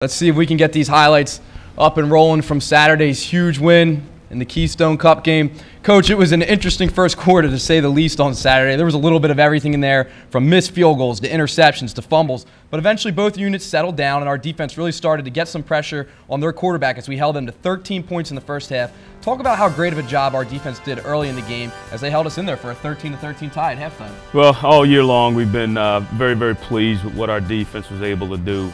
Let's see if we can get these highlights up and rolling from Saturday's huge win in the Keystone Cup game. Coach, it was an interesting first quarter, to say the least, on Saturday. There was a little bit of everything in there, from missed field goals to interceptions to fumbles. But eventually both units settled down, and our defense really started to get some pressure on their quarterback as we held them to 13 points in the first half. Talk about how great of a job our defense did early in the game as they held us in there for a 13-13 tie at halftime. Well, all year long we've been very, very pleased with what our defense was able to do.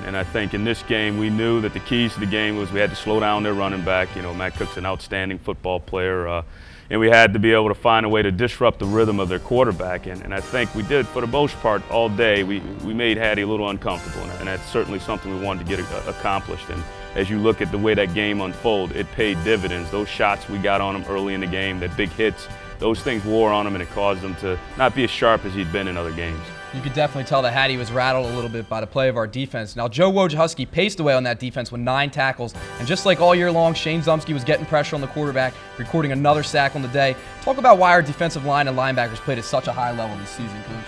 And I think in this game we knew that the keys to the game was we had to slow down their running back. Matt Cook's an outstanding football player. And we had to be able to find a way to disrupt the rhythm of their quarterback. And I think we did, for the most part, all day. We made Hattie a little uncomfortable, and that's certainly something we wanted to get accomplished. And as you look at the way that game unfolded, it paid dividends. Those shots we got on him early in the game, that big hits, those things wore on him, and it caused him to not be as sharp as he'd been in other games. You could definitely tell that Hattie was rattled a little bit by the play of our defense. Now, Joe Wojciechowski paced away on that defense with 9 tackles. And just like all year long, Shane Zumsky was getting pressure on the quarterback, recording another sack on the day. Talk about why our defensive line and linebackers played at such a high level this season, Coach.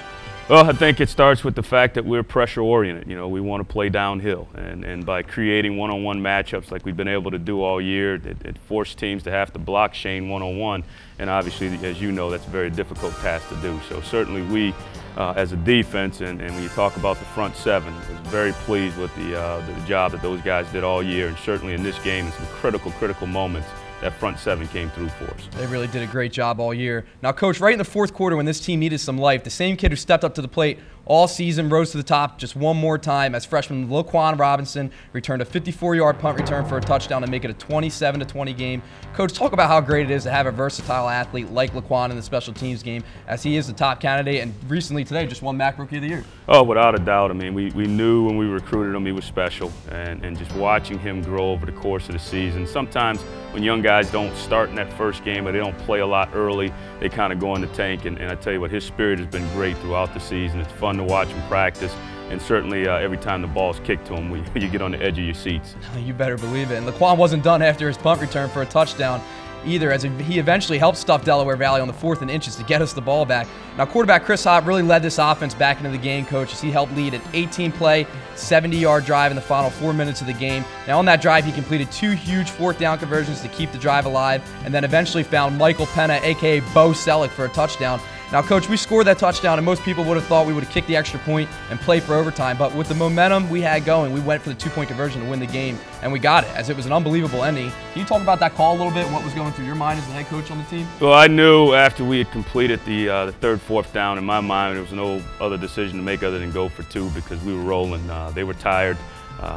Well, I think it starts with the fact that we're pressure-oriented. We want to play downhill. And by creating one-on-one matchups like we've been able to do all year, it forced teams to have to block Shane one-on-one. And obviously, as you know, that's a very difficult task to do. So certainly we, as a defense, and when you talk about the front seven, was very pleased with the job that those guys did all year. And certainly in this game, in some critical moments, that front seven came through for us. They really did a great job all year. Now, Coach, right in the fourth quarter when this team needed some life, the same kid who stepped up to the plate all season rose to the top just one more time as freshman Laquan Robinson returned a 54-yard punt return for a touchdown to make it a 27-20 game. Coach, talk about how great it is to have a versatile athlete like Laquan in the special teams game, as he is the top candidate and recently today just won MAC Rookie of the Year. Oh, without a doubt. I mean, we knew when we recruited him he was special, and just watching him grow over the course of the season. Sometimes when young guys don't start in that first game or they don't play a lot early, they kind of go in the tank, and I tell you what, his spirit has been great throughout the season. It's fun to watch him practice, and certainly every time the ball's kicked to him, you get on the edge of your seats. You better believe it. And Laquan wasn't done after his punt return for a touchdown either, as he eventually helped stuff Delaware Valley on the 4th and inches to get us the ball back. Now, quarterback Chris Hopp really led this offense back into the game, Coach, as he helped lead an 18-play, 70-yard drive in the final 4 minutes of the game. Now, on that drive, he completed 2 huge 4th down conversions to keep the drive alive, and then eventually found Michael Penna, a.k.a. Bo Selleck, for a touchdown. Now, Coach, we scored that touchdown, and most people would have thought we would have kicked the extra point and played for overtime. But with the momentum we had going, we went for the 2-point conversion to win the game, and we got it, as it was an unbelievable ending. Can you talk about that call a little bit and what was going through your mind as the head coach on the team? Well, I knew after we had completed the 3rd, 4th down, in my mind, there was no other decision to make other than go for 2 because we were rolling. They were tired.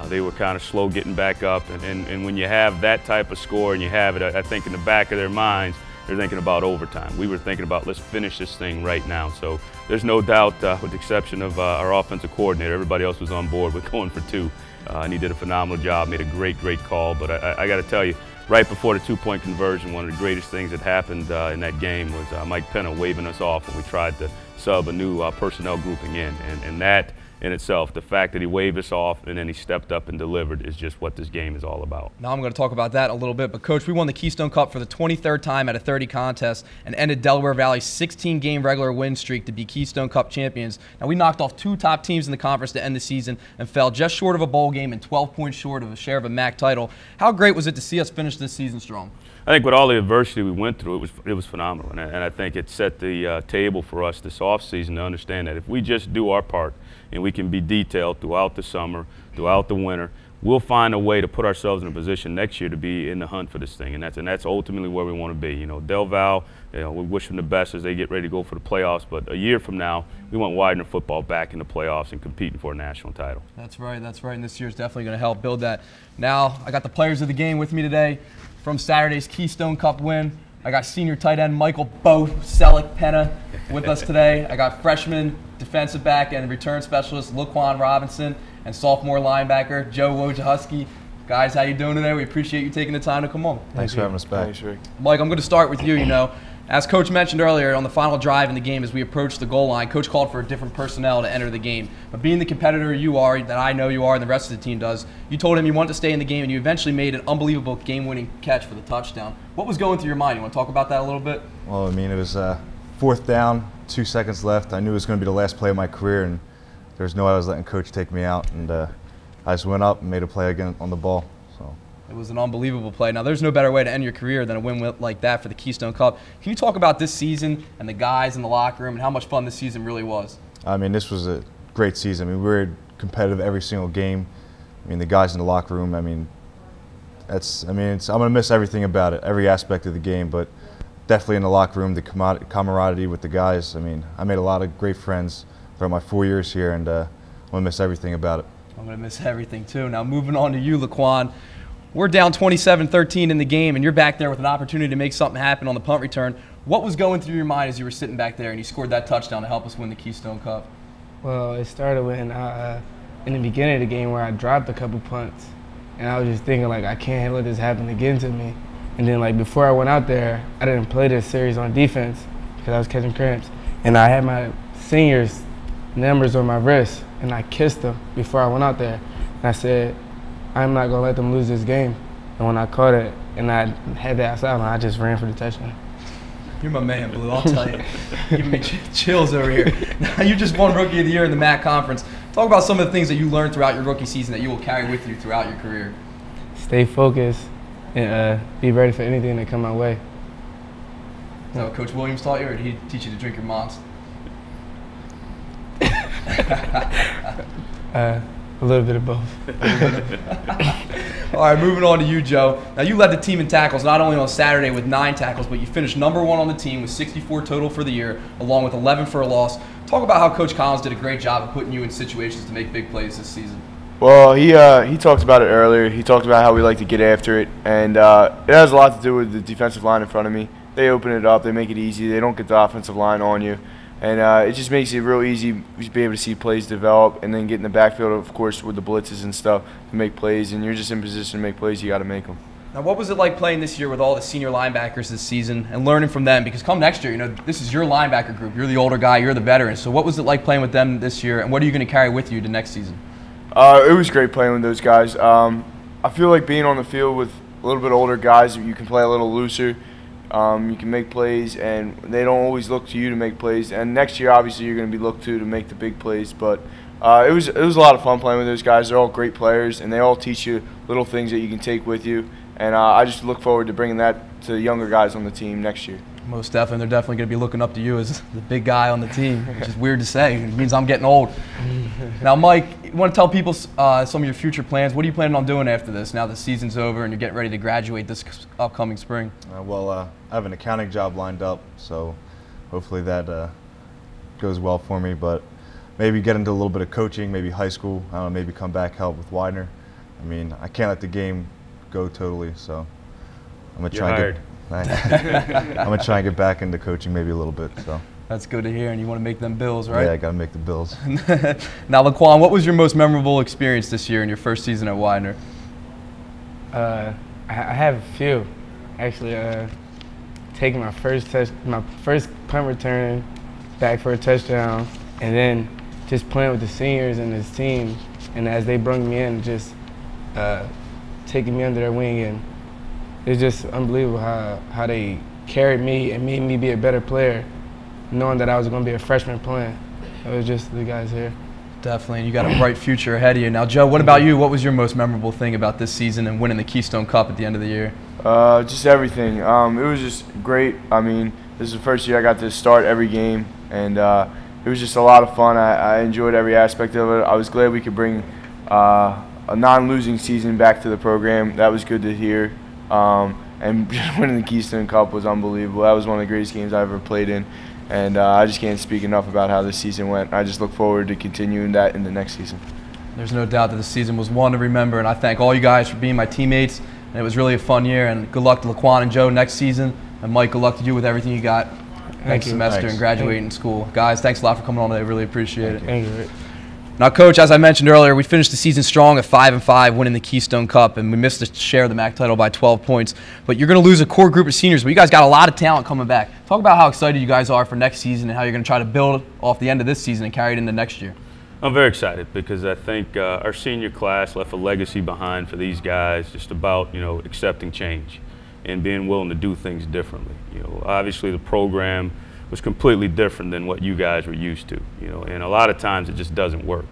They were kind of slow getting back up. And when you have that type of score and you have it, I think in the back of their minds, they're thinking about overtime. We were thinking about, let's finish this thing right now. So there's no doubt, with the exception of our offensive coordinator, everybody else was on board with going for 2. And he did a phenomenal job, made a great call. But I got to tell you, right before the 2-point conversion, one of the greatest things that happened in that game was Mike Penna waving us off when we tried to sub a new personnel grouping in. And that in itself, the fact that he waved us off and then he stepped up and delivered, is just what this game is all about. Now I'm going to talk about that a little bit, but Coach, we won the Keystone Cup for the 23rd time at a 30 contest and ended Delaware Valley's 16-game regular win streak to be Keystone Cup champions. Now, we knocked off 2 top teams in the conference to end the season and fell just short of a bowl game and 12 points short of a share of a MAC title. How great was it to see us finish this season strong? I think with all the adversity we went through, it was phenomenal, and I think it set the table for us this offseason to understand that if we just do our part and we can be detailed throughout the summer, throughout the winter, we'll find a way to put ourselves in a position next year to be in the hunt for this thing, and that's ultimately where we want to be. Del Val, we wish them the best as they get ready to go for the playoffs, but a year from now, we want Widener football back in the playoffs and competing for a national title. That's right, and this year's definitely going to help build that. Now, I got the players of the game with me today from Saturday's Keystone Cup win. I got senior tight end Michael Bo Selleck Penna with us today. I got freshman defensive back and return specialist Laquan Robinson and sophomore linebacker Joe Wojciechowski. Guys, how you doing today? We appreciate you taking the time to come on. Thanks for having us back. Thanks, Rick. Mike, I'm going to start with you. As Coach mentioned earlier, on the final drive in the game as we approached the goal line, Coach called for a different personnel to enter the game. But being the competitor you are, that I know you are and the rest of the team does, you told him you wanted to stay in the game, and you eventually made an unbelievable game-winning catch for the touchdown. What was going through your mind? You want to talk about that a little bit? Well, I mean, it was 4th down, 2 seconds left. I knew it was going to be the last play of my career, and there was no way I was letting Coach take me out. And I just went up and made a play again on the ball. So. It was an unbelievable play. Now, there's no better way to end your career than a win like that for the Keystone Cup. Can you talk about this season and the guys in the locker room and how much fun this season really was? I mean, this was a great season. I mean, we were competitive every single game. I mean, the guys in the locker room, I mean, I'm going to miss everything about it, every aspect of the game, but definitely in the locker room, the camaraderie with the guys. I mean, I made a lot of great friends throughout my 4 years here, and I'm going to miss everything about it. I'm going to miss everything, too. Now, moving on to you, Laquan. We're down 27-13 in the game, and you're back there with an opportunity to make something happen on the punt return. What was going through your mind as you were sitting back there and you scored that touchdown to help us win the Keystone Cup? Well, it started when in the beginning of the game where I dropped a couple punts, and I was just thinking, like, I can't let this happen again to me. And then, like, before I went out there, I didn't play this series on defense because I was catching cramps. And I had my seniors' numbers on my wrist, and I kissed them before I went out there. And I said, I'm not going to let them lose this game. And when I caught it and I had that outside, I just ran for the touchdown. You're my man, Blue, I'll tell you. Giving me chills over here. Now, you just won Rookie of the Year in the MAC Conference. Talk about some of the things that you learned throughout your rookie season that you will carry with you throughout your career. Stay focused and be ready for anything that come my way. Is that what Coach Williams taught you, or did he teach you to drink your mom's? A little bit of both. All right, moving on to you, Joe. Now, you led the team in tackles not only on Saturday with 9 tackles, but you finished #1 on the team with 64 total for the year, along with 11 for a loss. Talk about how Coach Collins did a great job of putting you in situations to make big plays this season. Well, he talked about it earlier. He talked about how we like to get after it, and it has a lot to do with the defensive line in front of me. They open it up, they make it easy, they don't get the offensive line on you. And it just makes it real easy to be able to see plays develop and then get in the backfield, of course, with the blitzes and stuff to make plays. And you're just in position to make plays. You got to make them. Now, what was it like playing this year with all the senior linebackers this season and learning from them? Because come next year, you know, this is your linebacker group. You're the older guy. You're the veteran. So what was it like playing with them this year, and what are you going to carry with you to next season? It was great playing with those guys. I feel like being on the field with a little bit older guys, you can play a little looser. You can make plays, and they don't always look to you to make plays. And next year, obviously, you're going to be looked to make the big plays. But it was a lot of fun playing with those guys. They're all great players, and they all teach you little things that you can take with you. And I just look forward to bringing that to the younger guys on the team next year. Most definitely. They're definitely going to be looking up to you as the big guy on the team, which is weird to say. It means I'm getting old. Now, Mike, you want to tell people some of your future plans? What are you planning on doing after this, now the season's over and you're getting ready to graduate this upcoming spring? I have an accounting job lined up, so hopefully that goes well for me. But maybe get into a little bit of coaching, maybe high school. I don't know, maybe come back, help with Widener. I mean, I can't let the game go totally, so I'm going to try and I'm going to try and get back into coaching maybe a little bit. So that's good to hear, and you want to make them bills, right? Yeah, I got to make the bills. Now, Laquan, what was your most memorable experience this year in your first season at Widener? I have a few. Actually, taking my first punt return back for a touchdown, and then just playing with the seniors and this team, and as they brought me in, just taking me under their wing, and it's just unbelievable how they carried me and made me be a better player, knowing that I was going to be a freshman playing. It was just the guys here. Definitely, and you got a bright future ahead of you. Now, Joe, what about you? What was your most memorable thing about this season and winning the Keystone Cup at the end of the year? Just everything. It was just great. I mean, this is the first year I got to start every game, and it was just a lot of fun. I enjoyed every aspect of it. I was glad we could bring a non-losing season back to the program. That was good to hear. And just winning the Keystone Cup was unbelievable. That was one of the greatest games I ever played in. And I just can't speak enough about how this season went. I just look forward to continuing that in the next season. There's no doubt that this season was one to remember, and I thank all you guys for being my teammates. And it was really a fun year, and good luck to Laquan and Joe next season. And Mike, good luck to you with everything you got next semester and graduating school. Guys, thanks a lot for coming on today. Really appreciate it. Thank you. Now, Coach, as I mentioned earlier, we finished the season strong at 5-5, winning the Keystone Cup, and we missed the share of the MAC title by 12 points. But you're going to lose a core group of seniors, but you guys got a lot of talent coming back. Talk about how excited you guys are for next season and how you're going to try to build off the end of this season and carry it into next year. I'm very excited because I think our senior class left a legacy behind for these guys, just about, accepting change and being willing to do things differently. Obviously the program was completely different than what you guys were used to, and a lot of times it just doesn't work.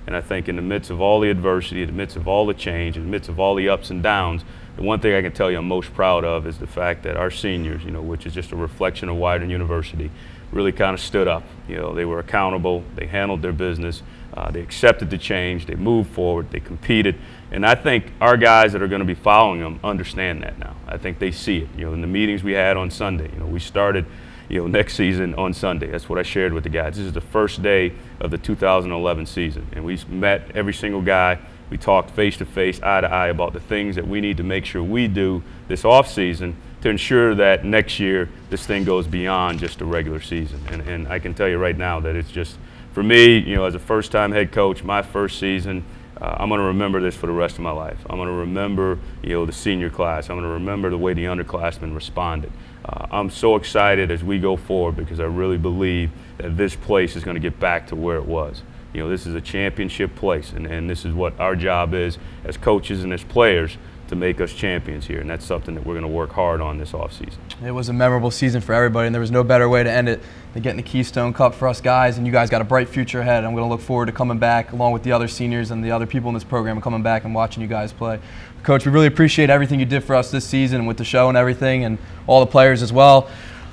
And I think in the midst of all the adversity, in the midst of all the change, in the midst of all the ups and downs, the one thing I can tell you I'm most proud of is the fact that our seniors, which is just a reflection of Widener University, really kind of stood up. They were accountable, they handled their business, they accepted the change, they moved forward, they competed. And I think our guys that are going to be following them understand that now. I think they see it. In the meetings we had on Sunday, we started next season on Sunday. That's what I shared with the guys. This is the first day of the 2011 season, and we met every single guy. We talked face to face, eye to eye about the things that we need to make sure we do this off season to ensure that next year this thing goes beyond just a regular season. And I can tell you right now that it's just, for me, as a first-time head coach, my first season, I'm going to remember this for the rest of my life. I'm going to remember, the senior class. I'm going to remember the way the underclassmen responded. I'm so excited as we go forward because I really believe that this place is going to get back to where it was. This is a championship place, and this is what our job is as coaches and as players, to make us champions here, and that's something that we're going to work hard on this offseason. It was a memorable season for everybody, and there was no better way to end it than getting the Keystone Cup for us guys, and you guys got a bright future ahead. I'm going to look forward to coming back along with the other seniors and the other people in this program and coming back and watching you guys play. Coach, we really appreciate everything you did for us this season and with the show and everything, and all the players as well.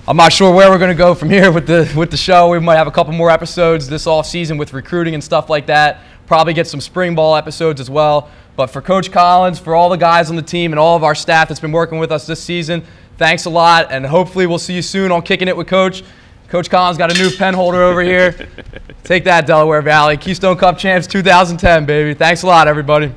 I'm not sure where we're going to go from here with the show. We might have a couple more episodes this off season with recruiting and stuff like that. Probably get some spring ball episodes as well. But for Coach Collins, for all the guys on the team and all of our staff that's been working with us this season, thanks a lot, and hopefully we'll see you soon on Kicking It with Coach. Coach Collins got a new pen holder over here. Take that, Delaware Valley. Keystone Cup champs 2010, baby. Thanks a lot, everybody.